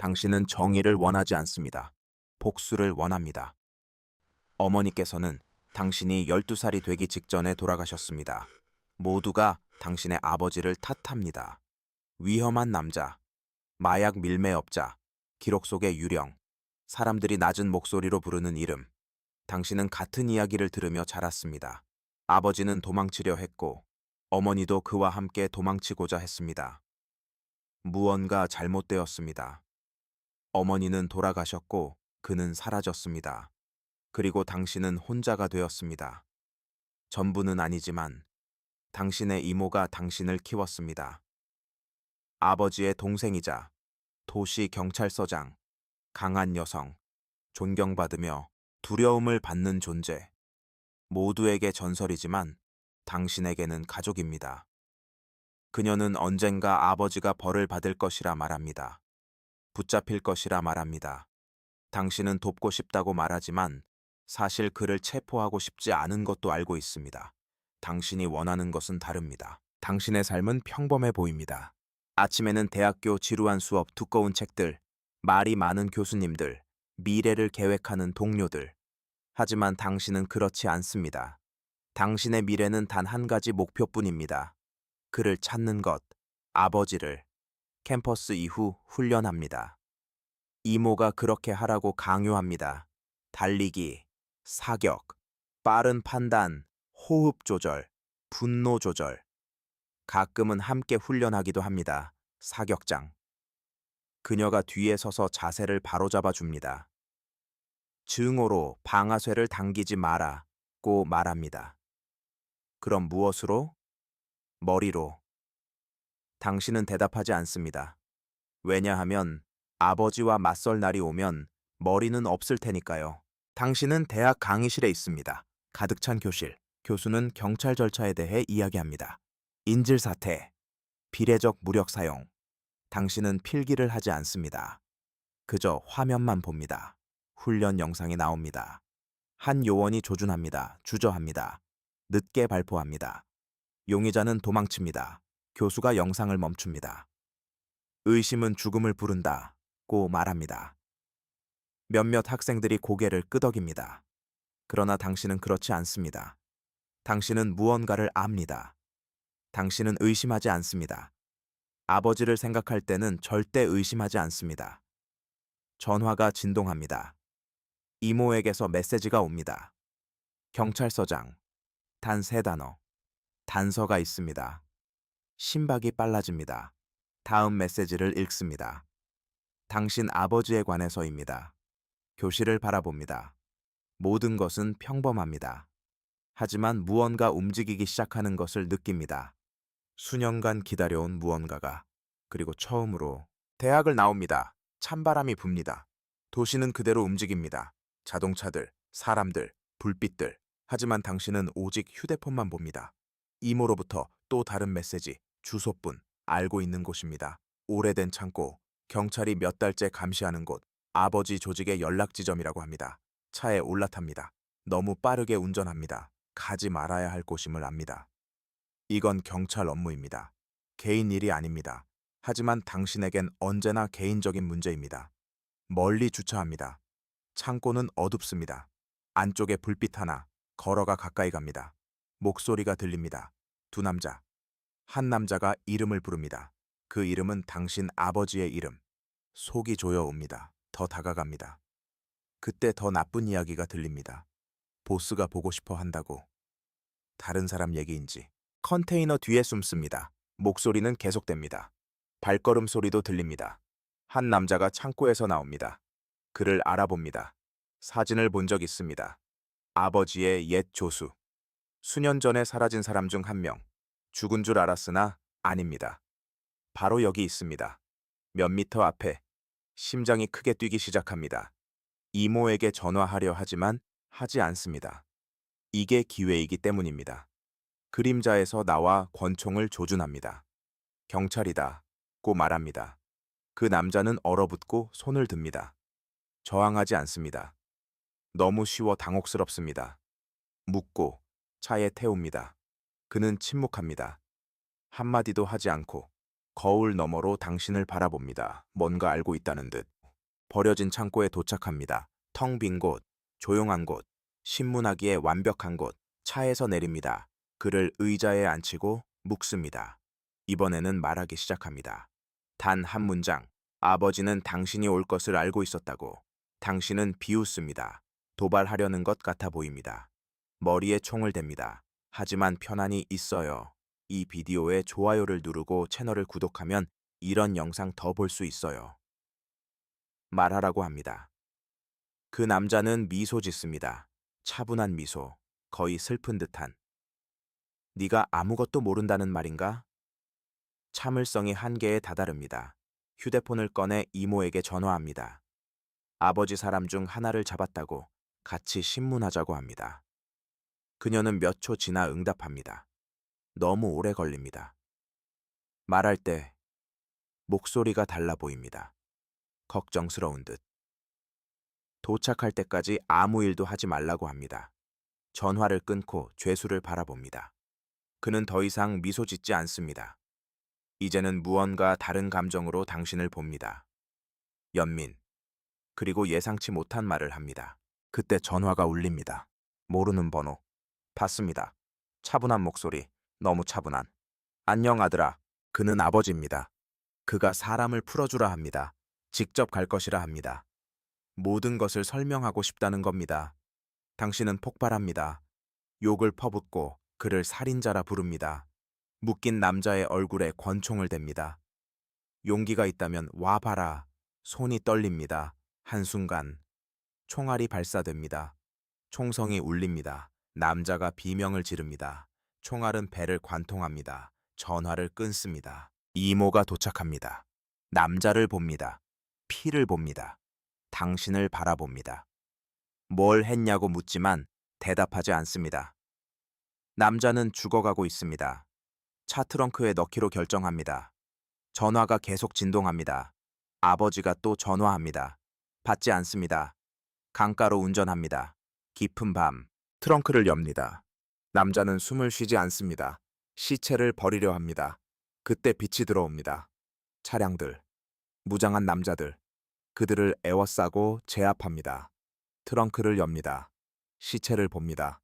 당신은 정의를 원하지 않습니다. 복수를 원합니다. 어머니께서는 당신이 12살이 되기 직전에 돌아가셨습니다. 모두가 당신의 아버지를 탓합니다. 위험한 남자, 마약 밀매업자, 기록 속의 유령, 사람들이 낮은 목소리로 부르는 이름. 당신은 같은 이야기를 들으며 자랐습니다. 아버지는 도망치려 했고, 어머니도 그와 함께 도망치고자 했습니다. 무언가 잘못되었습니다. 어머니는 돌아가셨고, 그는 사라졌습니다. 그리고 당신은 혼자가 되었습니다. 전부는 아니지만, 당신의 이모가 당신을 키웠습니다. 아버지의 동생이자 도시 경찰서장, 강한 여성, 존경받으며 두려움을 받는 존재. 모두에게 전설이지만 당신에게는 가족입니다. 그녀는 언젠가 아버지가 벌을 받을 것이라 말합니다. 붙잡힐 것이라 말합니다. 당신은 돕고 싶다고 말하지만 사실 그를 체포하고 싶지 않은 것도 알고 있습니다. 당신이 원하는 것은 다릅니다. 당신의 삶은 평범해 보입니다. 아침에는 대학교 지루한 수업, 두꺼운 책들, 말이 많은 교수님들, 미래를 계획하는 동료들. 하지만 당신은 그렇지 않습니다. 당신의 미래는 단 한 가지 목표뿐입니다. 그를 찾는 것, 아버지를. 캠퍼스 이후 훈련합니다. 이모가 그렇게 하라고 강요합니다. 달리기, 사격, 빠른 판단, 호흡 조절, 분노 조절. 가끔은 함께 훈련하기도 합니다. 사격장. 그녀가 뒤에 서서 자세를 바로잡아 줍니다. 증오로 방아쇠를 당기지 마라고 말합니다. 그럼 무엇으로? 머리로. 당신은 대답하지 않습니다. 왜냐하면 아버지와 맞설 날이 오면 머리는 없을 테니까요. 당신은 대학 강의실에 있습니다. 가득 찬 교실. 교수는 경찰 절차에 대해 이야기합니다. 인질 사태, 비례적 무력 사용. 당신은 필기를 하지 않습니다. 그저 화면만 봅니다. 훈련 영상이 나옵니다. 한 요원이 조준합니다. 주저합니다. 늦게 발포합니다. 용의자는 도망칩니다. 교수가 영상을 멈춥니다. 의심은 죽음을 부른다고 말합니다. 몇몇 학생들이 고개를 끄덕입니다. 그러나 당신은 그렇지 않습니다. 당신은 무언가를 압니다. 당신은 의심하지 않습니다. 아버지를 생각할 때는 절대 의심하지 않습니다. 전화가 진동합니다. 이모에게서 메시지가 옵니다. 경찰서장. 단 3단어. 단서가 있습니다. 심박이 빨라집니다. 다음 메시지를 읽습니다. 당신 아버지에 관해서입니다. 교실을 바라봅니다. 모든 것은 평범합니다. 하지만 무언가 움직이기 시작하는 것을 느낍니다. 수년간 기다려온 무언가가. 그리고 처음으로 대학을 나옵니다. 찬바람이 붑니다. 도시는 그대로 움직입니다. 자동차들, 사람들, 불빛들. 하지만 당신은 오직 휴대폰만 봅니다. 이모로부터 또 다른 메시지, 주소뿐. 알고 있는 곳입니다. 오래된 창고, 경찰이 몇 달째 감시하는 곳, 아버지 조직의 연락 지점이라고 합니다. 차에 올라탑니다. 너무 빠르게 운전합니다. 가지 말아야 할 곳임을 압니다. 이건 경찰 업무입니다. 개인 일이 아닙니다. 하지만 당신에겐 언제나 개인적인 문제입니다. 멀리 주차합니다. 창고는 어둡습니다. 안쪽에 불빛 하나, 걸어가 가까이 갑니다. 목소리가 들립니다. 두 남자. 한 남자가 이름을 부릅니다. 그 이름은 당신 아버지의 이름. 속이 조여옵니다. 더 다가갑니다. 그때 더 나쁜 이야기가 들립니다. 보스가 보고 싶어 한다고. 다른 사람 얘기인지. 컨테이너 뒤에 숨습니다. 목소리는 계속됩니다. 발걸음 소리도 들립니다. 한 남자가 창고에서 나옵니다. 그를 알아봅니다. 사진을 본 적 있습니다. 아버지의 옛 조수. 수년 전에 사라진 사람 중 한 명. 죽은 줄 알았으나 아닙니다. 바로 여기 있습니다. 몇 미터 앞에. 심장이 크게 뛰기 시작합니다. 이모에게 전화하려 하지만 하지 않습니다. 이게 기회이기 때문입니다. 그림자에서 나와 권총을 조준합니다. 경찰이다. 고 말합니다. 그 남자는 얼어붙고 손을 듭니다. 저항하지 않습니다. 너무 쉬워 당혹스럽습니다. 묻고 차에 태웁니다. 그는 침묵합니다. 한마디도 하지 않고 거울 너머로 당신을 바라봅니다. 뭔가 알고 있다는 듯. 버려진 창고에 도착합니다. 텅 빈 곳, 조용한 곳, 신문하기에 완벽한 곳. 차에서 내립니다. 그를 의자에 앉히고 묵습니다. 이번에는 말하기 시작합니다. 단 한 문장. 아버지는 당신이 올 것을 알고 있었다고. 당신은 비웃습니다. 도발하려는 것 같아 보입니다. 머리에 총을 댑니다. 하지만 편안히 있어요. 이 비디오에 좋아요를 누르고 채널을 구독하면 이런 영상 더 볼 수 있어요. 말하라고 합니다. 그 남자는 미소 짓습니다. 차분한 미소, 거의 슬픈 듯한. 네가 아무것도 모른다는 말인가? 참을성이 한계에 다다릅니다. 휴대폰을 꺼내 이모에게 전화합니다. 아버지 사람 중 하나를 잡았다고 같이 신문하자고 합니다. 그녀는 몇 초 지나 응답합니다. 너무 오래 걸립니다. 말할 때 목소리가 달라 보입니다. 걱정스러운 듯. 도착할 때까지 아무 일도 하지 말라고 합니다. 전화를 끊고 죄수를 바라봅니다. 그는 더 이상 미소 짓지 않습니다. 이제는 무언가 다른 감정으로 당신을 봅니다. 연민. 그리고 예상치 못한 말을 합니다. 그때 전화가 울립니다. 모르는 번호. 받습니다. 차분한 목소리. 너무 차분한. 안녕 아들아. 그는 아버지입니다. 그가 사람을 풀어주라 합니다. 직접 갈 것이라 합니다. 모든 것을 설명하고 싶다는 겁니다. 당신은 폭발합니다. 욕을 퍼붓고 그를 살인자라 부릅니다. 묶인 남자의 얼굴에 권총을 댑니다. 용기가 있다면 와봐라. 손이 떨립니다. 한순간 총알이 발사됩니다. 총성이 울립니다. 남자가 비명을 지릅니다. 총알은 배를 관통합니다. 전화를 끊습니다. 이모가 도착합니다. 남자를 봅니다. 피를 봅니다. 당신을 바라봅니다. 뭘 했냐고 묻지만 대답하지 않습니다. 남자는 죽어가고 있습니다. 차 트렁크에 넣기로 결정합니다. 전화가 계속 진동합니다. 아버지가 또 전화합니다. 받지 않습니다. 강가로 운전합니다. 깊은 밤, 트렁크를 엽니다. 남자는 숨을 쉬지 않습니다. 시체를 버리려 합니다. 그때 빛이 들어옵니다. 차량들, 무장한 남자들, 그들을 에워싸고 제압합니다. 트렁크를 엽니다. 시체를 봅니다.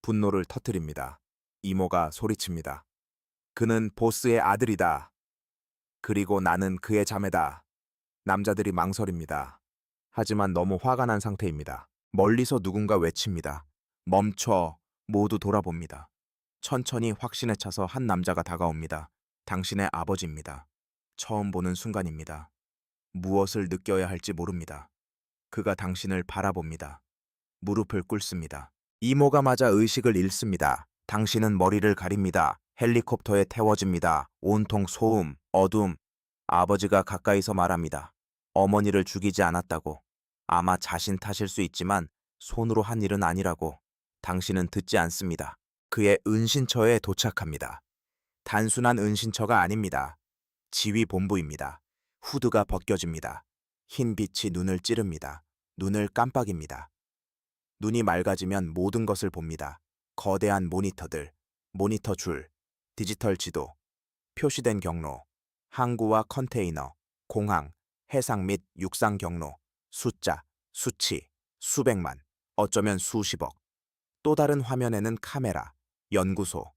분노를 터뜨립니다. 이모가 소리칩니다. 그는 보스의 아들이다. 그리고 나는 그의 자매다. 남자들이 망설입니다. 하지만 너무 화가 난 상태입니다. 멀리서 누군가 외칩니다. 멈춰. 모두 돌아봅니다. 천천히 확신에 차서 한 남자가 다가옵니다. 당신의 아버지입니다. 처음 보는 순간입니다. 무엇을 느껴야 할지 모릅니다. 그가 당신을 바라봅니다. 무릎을 꿇습니다. 이모가 맞아 의식을 잃습니다. 당신은 머리를 가립니다. 헬리콥터에 태워집니다. 온통 소음, 어둠. 아버지가 가까이서 말합니다. 어머니를 죽이지 않았다고. 아마 자신 탓일 수 있지만 손으로 한 일은 아니라고. 당신은 듣지 않습니다. 그의 은신처에 도착합니다. 단순한 은신처가 아닙니다. 지휘본부입니다. 후드가 벗겨집니다. 흰 빛이 눈을 찌릅니다. 눈을 깜빡입니다. 눈이 맑아지면 모든 것을 봅니다. 거대한 모니터들, 모니터 줄, 디지털 지도, 표시된 경로, 항구와 컨테이너, 공항, 해상 및 육상 경로, 숫자, 수치, 수백만, 어쩌면 수십억. 또 다른 화면에는 카메라, 연구소,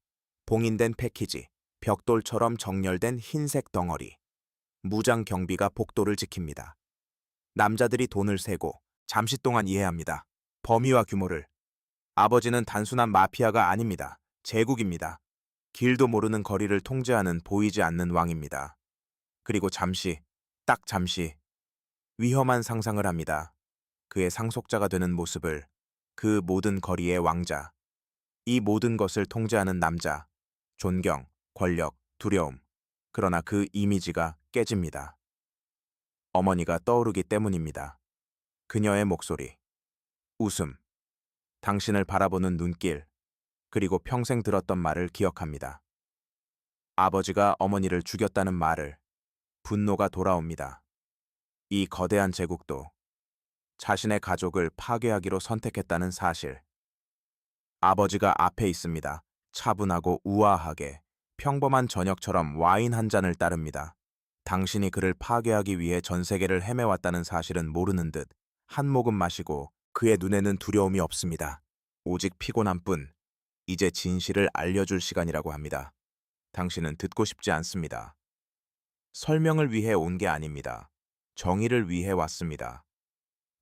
봉인된 패키지, 벽돌처럼 정렬된 흰색 덩어리. 무장 경비가 복도를 지킵니다. 남자들이 돈을 세고 잠시 동안 이해합니다. 범위와 규모를. 아버지는 단순한 마피아가 아닙니다. 제국입니다. 길도 모르는 거리를 통제하는 보이지 않는 왕입니다. 그리고 잠시, 딱 잠시, 위험한 상상을 합니다. 그의 상속자가 되는 모습을, 그 모든 거리의 왕자. 이 모든 것을 통제하는 남자. 존경, 권력, 두려움. 그러나 그 이미지가 깨집니다. 어머니가 떠오르기 때문입니다. 그녀의 목소리, 웃음, 당신을 바라보는 눈길, 그리고 평생 들었던 말을 기억합니다. 아버지가 어머니를 죽였다는 말을. 분노가 돌아옵니다. 이 거대한 제국도 자신의 가족을 파괴하기로 선택했다는 사실. 아버지가 앞에 있습니다. 차분하고 우아하게, 평범한 저녁처럼 와인 한 잔을 따릅니다. 당신이 그를 파괴하기 위해 전 세계를 헤매왔다는 사실은 모르는 듯 한 모금 마시고 그의 눈에는 두려움이 없습니다. 오직 피곤한 뿐. 이제 진실을 알려줄 시간이라고 합니다. 당신은 듣고 싶지 않습니다. 설명을 위해 온 게 아닙니다. 정의를 위해 왔습니다.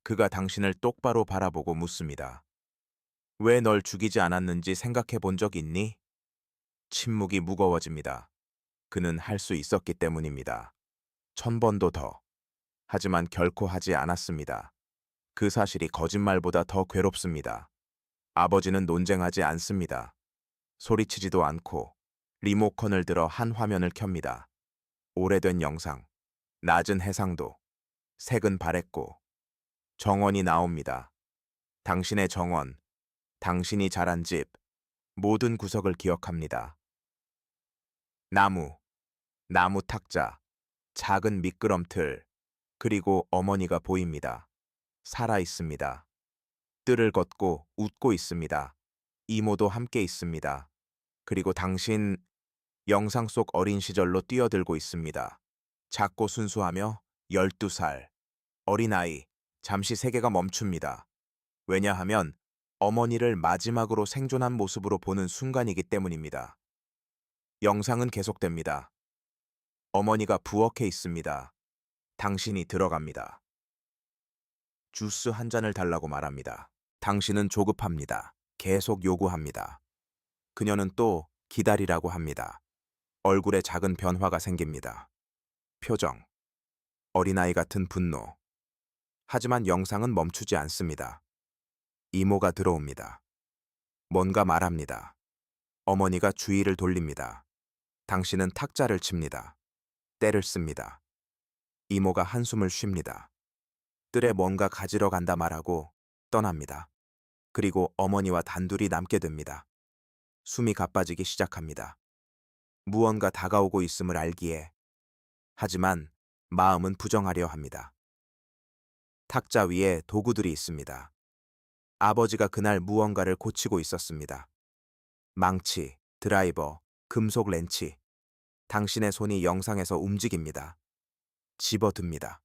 그가 당신을 똑바로 바라보고 묻습니다. 왜 널 죽이지 않았는지 생각해 본 적 있니? 침묵이 무거워집니다. 그는 할 수 있었기 때문입니다. 1000번도 더. 하지만 결코 하지 않았습니다. 그 사실이 거짓말보다 더 괴롭습니다. 아버지는 논쟁하지 않습니다. 소리치지도 않고 리모컨을 들어 한 화면을 켭니다. 오래된 영상, 낮은 해상도, 색은 바랬고 정원이 나옵니다. 당신의 정원, 당신이 자란 집, 모든 구석을 기억합니다. 나무, 나무 탁자, 작은 미끄럼틀, 그리고 어머니가 보입니다. 살아 있습니다. 뜰을 걷고 웃고 있습니다. 이모도 함께 있습니다. 그리고 당신 영상 속 어린 시절로 뛰어들고 있습니다. 작고 순수하며 12살. 어린아이, 잠시 세계가 멈춥니다. 왜냐하면 어머니를 마지막으로 생존한 모습으로 보는 순간이기 때문입니다. 영상은 계속됩니다. 어머니가 부엌에 있습니다. 당신이 들어갑니다. 주스 한 잔을 달라고 말합니다. 당신은 조급합니다. 계속 요구합니다. 그녀는 또 기다리라고 합니다. 얼굴에 작은 변화가 생깁니다. 표정, 어린아이 같은 분노. 하지만 영상은 멈추지 않습니다. 이모가 들어옵니다. 뭔가 말합니다. 어머니가 주의를 돌립니다. 당신은 탁자를 칩니다. 때를 씁니다. 이모가 한숨을 쉽니다. 뜰에 뭔가 가지러 간다 말하고 떠납니다. 그리고 어머니와 단둘이 남게 됩니다. 숨이 가빠지기 시작합니다. 무언가 다가오고 있음을 알기에. 하지만 마음은 부정하려 합니다. 탁자 위에 도구들이 있습니다. 아버지가 그날 무언가를 고치고 있었습니다. 망치, 드라이버, 금속 렌치. 당신의 손이 영상에서 움직입니다. 집어듭니다.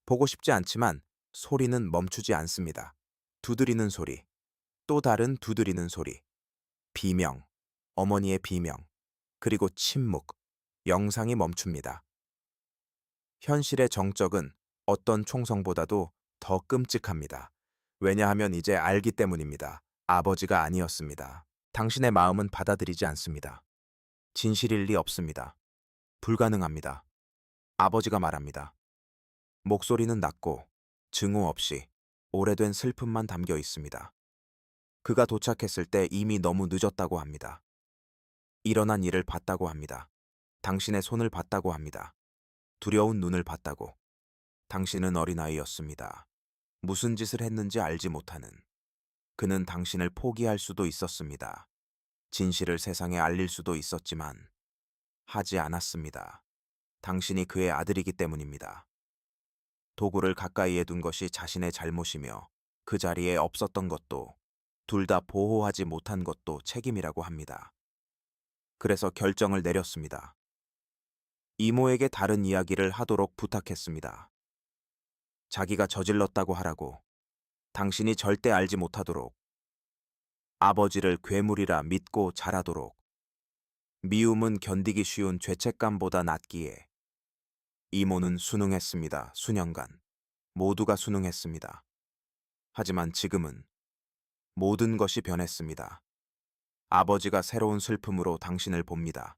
보고 싶지 않지만 소리는 멈추지 않습니다. 두드리는 소리, 또 다른 두드리는 소리. 비명, 어머니의 비명, 그리고 침묵. 영상이 멈춥니다. 현실의 정적은 어떤 총성보다도 더 끔찍합니다. 왜냐하면 이제 알기 때문입니다. 아버지가 아니었습니다. 당신의 마음은 받아들이지 않습니다. 진실일 리 없습니다. 불가능합니다. 아버지가 말합니다. 목소리는 낮고 증오 없이 오래된 슬픔만 담겨 있습니다. 그가 도착했을 때 이미 너무 늦었다고 합니다. 일어난 일을 봤다고 합니다. 당신의 손을 봤다고 합니다. 두려운 눈을 봤다고. 당신은 어린아이였습니다. 무슨 짓을 했는지 알지 못하는. 그는 당신을 포기할 수도 있었습니다. 진실을 세상에 알릴 수도 있었지만 하지 않았습니다. 당신이 그의 아들이기 때문입니다. 도구를 가까이에 둔 것이 자신의 잘못이며 그 자리에 없었던 것도 둘 다 보호하지 못한 것도 책임이라고 합니다. 그래서 결정을 내렸습니다. 이모에게 다른 이야기를 하도록 부탁했습니다. 자기가 저질렀다고 하라고. 당신이 절대 알지 못하도록. 아버지를 괴물이라 믿고 자라도록. 미움은 견디기 쉬운 죄책감보다 낫기에. 이모는 순응했습니다. 수년간. 모두가 순응했습니다. 하지만 지금은 모든 것이 변했습니다. 아버지가 새로운 슬픔으로 당신을 봅니다.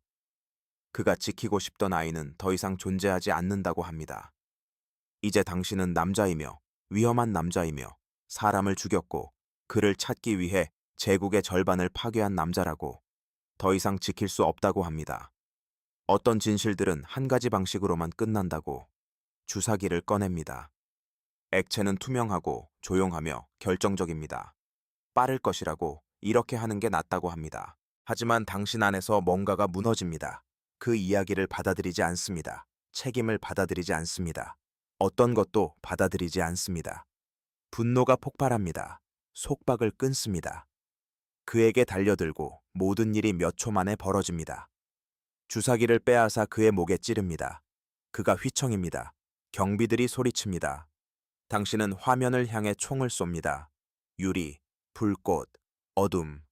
그가 지키고 싶던 아이는 더 이상 존재하지 않는다고 합니다. 이제 당신은 남자이며 위험한 남자이며 사람을 죽였고 그를 찾기 위해 제국의 절반을 파괴한 남자라고. 더 이상 지킬 수 없다고 합니다. 어떤 진실들은 한 가지 방식으로만 끝난다고. 주사기를 꺼냅니다. 액체는 투명하고 조용하며 결정적입니다. 빠를 것이라고 이렇게 하는 게 낫다고 합니다. 하지만 당신 안에서 뭔가가 무너집니다. 그 이야기를 받아들이지 않습니다. 책임을 받아들이지 않습니다. 어떤 것도 받아들이지 않습니다. 분노가 폭발합니다. 속박을 끊습니다. 그에게 달려들고 모든 일이 몇 초 만에 벌어집니다. 주사기를 빼앗아 그의 목에 찌릅니다. 그가 휘청입니다. 경비들이 소리칩니다. 당신은 화면을 향해 총을 쏩니다. 유리, 불꽃, 어둠.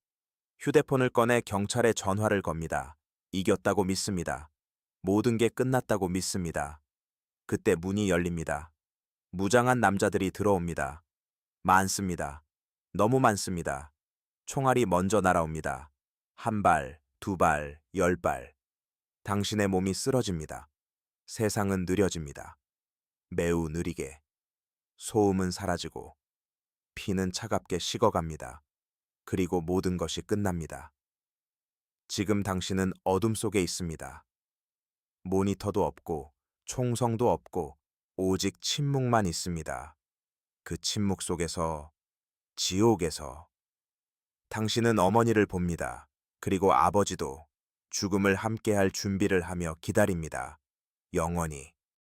휴대폰을 꺼내 경찰에 전화를 겁니다. 이겼다고 믿습니다. 모든 게 끝났다고 믿습니다. 그때 문이 열립니다. 무장한 남자들이 들어옵니다. 많습니다. 너무 많습니다. 총알이 먼저 날아옵니다. 한 발, 두 발, 10발. 당신의 몸이 쓰러집니다. 세상은 느려집니다. 매우 느리게. 소음은 사라지고 피는 차갑게 식어갑니다. 그리고 모든 것이 끝납니다. 지금 당신은 어둠 속에 있습니다. 모니터도 없고 총성도 없고 오직 침묵만 있습니다. 그 침묵 속에서, 지옥에서 당신은 어머니를 봅니다. 그리고 아버지도 죽음을 함께할 준비를 하며 기다립니다. 영원히.